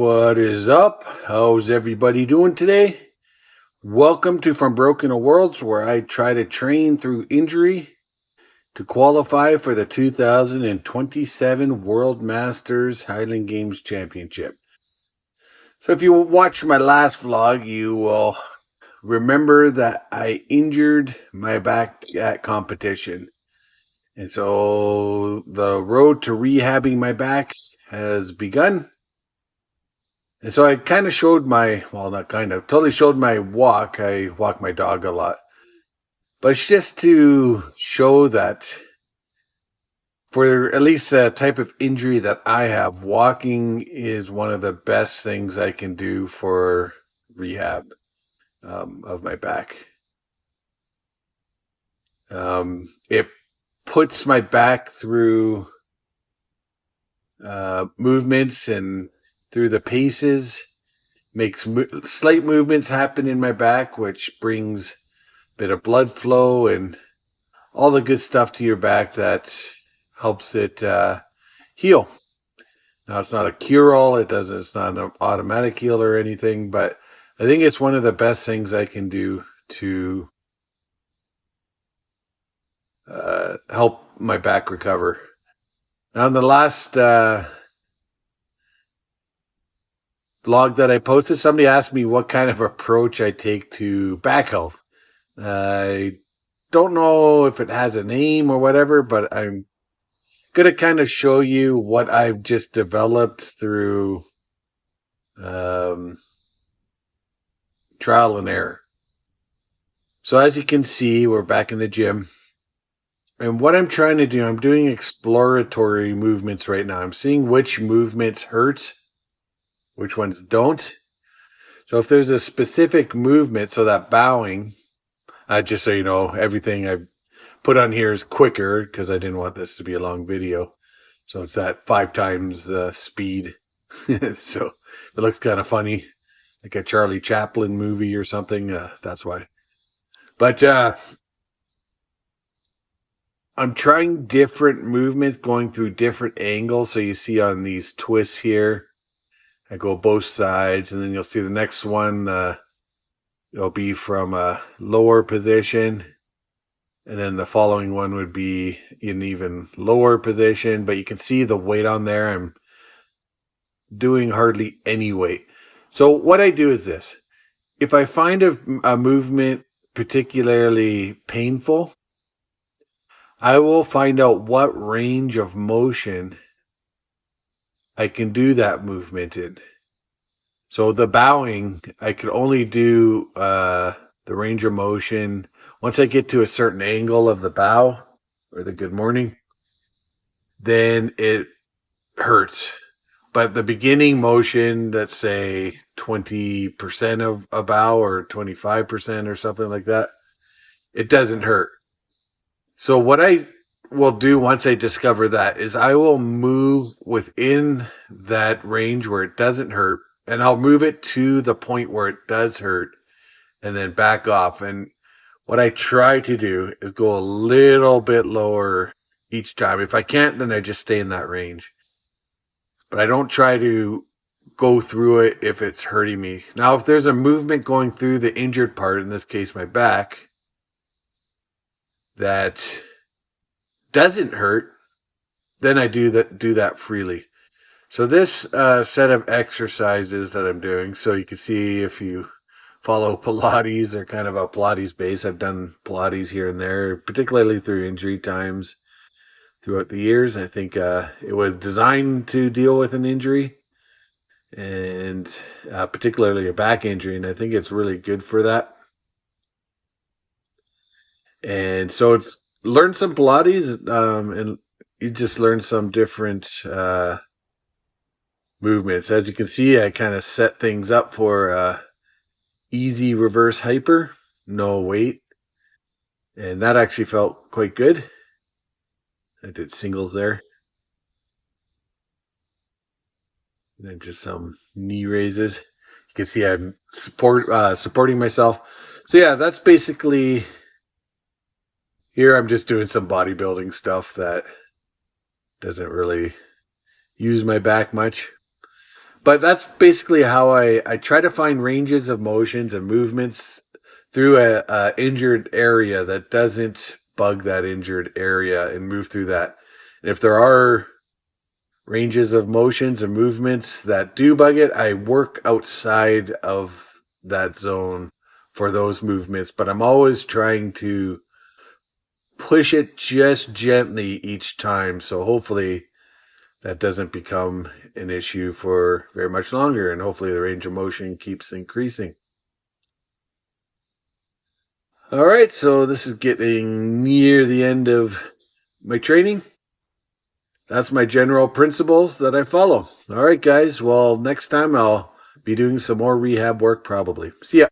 What is up? How's everybody doing today? Welcome to From Broken to Worlds, where I try to train through injury to qualify for the 2027 World Masters Highland Games Championship. So if you watched my last vlog, you will remember that I injured my back at competition. And so the road to rehabbing my back has begun. And so I kind of showed totally showed my walk. I walk my dog a lot. But it's just to show that for at least a type of injury that I have, walking is one of the best things I can do for rehab of my back. It puts my back through movements and through the paces, makes slight movements happen in my back, which brings a bit of blood flow and all the good stuff to your back that helps it heal. Now, it's not a cure-all. It's not an automatic heal or anything, but I think it's one of the best things I can do to help my back recover. Now, in the last vlog that I posted, somebody asked me what kind of approach I take to back health. I don't know if it has a name or whatever, but I'm going to kind of show you what I've just developed through trial and error. So as you can see, we're back in the gym. And what I'm trying to do, I'm doing exploratory movements right now. I'm seeing which movements hurt, which ones don't. So if there's a specific movement, so that bowing, just so you know, everything I put on here is quicker because I didn't want this to be a long video. So it's that 5 times the speed. So it looks kind of funny, like a Charlie Chaplin movie or something. That's why. But I'm trying different movements, going through different angles. So you see on these twists here, I go both sides, and then you'll see the next one, it'll be from a lower position, and then the following one would be in even lower position. But you can see the weight on there. I'm doing hardly any weight. So what I do is this. If I find a movement particularly painful, I will find out what range of motion I can do that movement in. So the bowing, I could only do the range of motion once I get to a certain angle of the bow or the good morning, then it hurts. But the beginning motion, let's say 20% of a bow or 25% or something like that, it doesn't hurt. So what I will do once I discover that is I will move within that range where it doesn't hurt, and I'll move it to the point where it does hurt and then back off. And what I try to do is go a little bit lower each time. If I can't, then I just stay in that range. But I don't try to go through it if it's hurting me. Now, if there's a movement going through the injured part, in this case my back, that doesn't hurt, then I do that freely. So this set of exercises that I'm doing, so you can see if you follow Pilates, they're kind of a Pilates base. I've done Pilates here and there, particularly through injury times throughout the years. I think it was designed to deal with an injury, and particularly a back injury, and I think it's really good for that. And so it's learn some Pilates, and you just learn some different movements. As you can see, I kind of set things up for easy reverse hyper, no weight. And that actually felt quite good. I did singles there. And then just some knee raises. You can see I'm supporting myself. So yeah, that's basically... Here I'm just doing some bodybuilding stuff that doesn't really use my back much. But that's basically how I try to find ranges of motions and movements through a injured area that doesn't bug that injured area and move through that. And if there are ranges of motions and movements that do bug it, I work outside of that zone for those movements. But I'm always trying to push it just gently each time. So hopefully that doesn't become an issue for very much longer. And hopefully the range of motion keeps increasing. All right, so this is getting near the end of my training. That's my general principles that I follow. All right, guys. Well, next time I'll be doing some more rehab work probably. See ya.